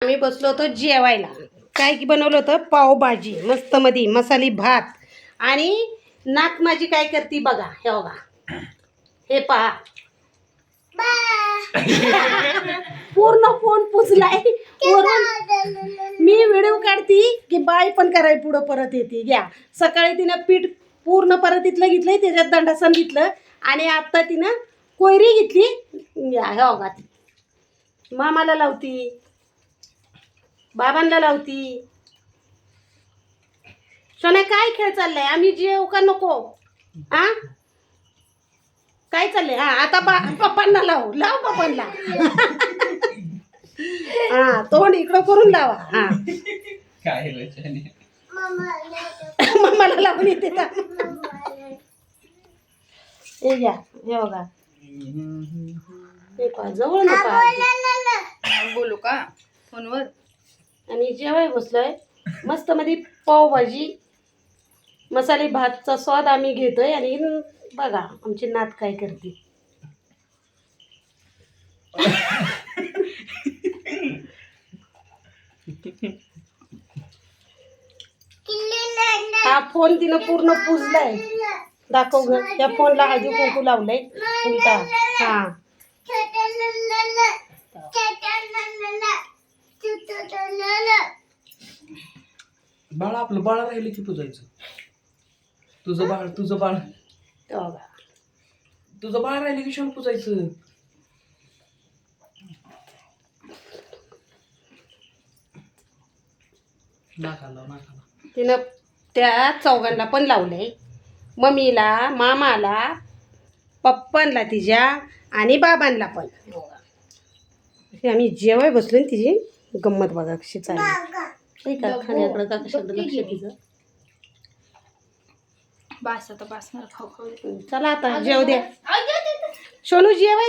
आम्ही बसलो होतो जेवायला. काय की बनवलं होतं, पावभाजी मस्त मध्ये मसाली भात. आणि नाक माझी काय करते बघा, हे बघा, हे पहा. पूर्ण फोन पुसलाय वरून. मी व्हिडिओ काढती की बाय पण कराय पुढं परत येते. घ्या, सकाळी तिनं पीठ पूर्ण परत इथलं घेतलंय, त्याच्यात दंडासन घेतलं आणि आता तिनं कोयरी घेतली. घ्या, हे बघा, ती मामाला लावती, बाबांना लावती. सोन्या काय खेळ चाललाय? आम्ही जेव का नको? आ काय चाललंय? हा आता पप्पांना लाव पप्पांना. हा तोंड इकडं करून लावा. हा काय मम्माला लावून येते का? हे घ्या, हे बघा, हे पहा, जवळ नका बोलू का फोनवर. आणि जेवाय बसलोय मस्त मध्ये पावभाजी मसाले भातचा स्वाद आम्ही घेतोय. आणि बघा आमची नात काय करते. हा फोन तिनं पूर्ण पुजलाय. दाखव ग, त्या फोनला हळदी कुंकू लावलंय उलटा. हा बाळ आपलं बाळ राहिलं की पुजायचं. तुझं बाळ बघा, तुझं बाळ राहिलं की क्षण पुजायचं. नाकाला तिनं त्या चौघांना पण लावलंय, मम्मीला, मामाला, पप्पांना तिच्या आणि बाबांना पण. हे आम्ही जेवाय बसलो, तिची गंमत बघा कशी चालली. का खाण्याकडं का कशाकडं लक्ष तिचं. बास आता बासणार खाऊ खाऊ. चला आता जेव द्या. सोनू जेवाय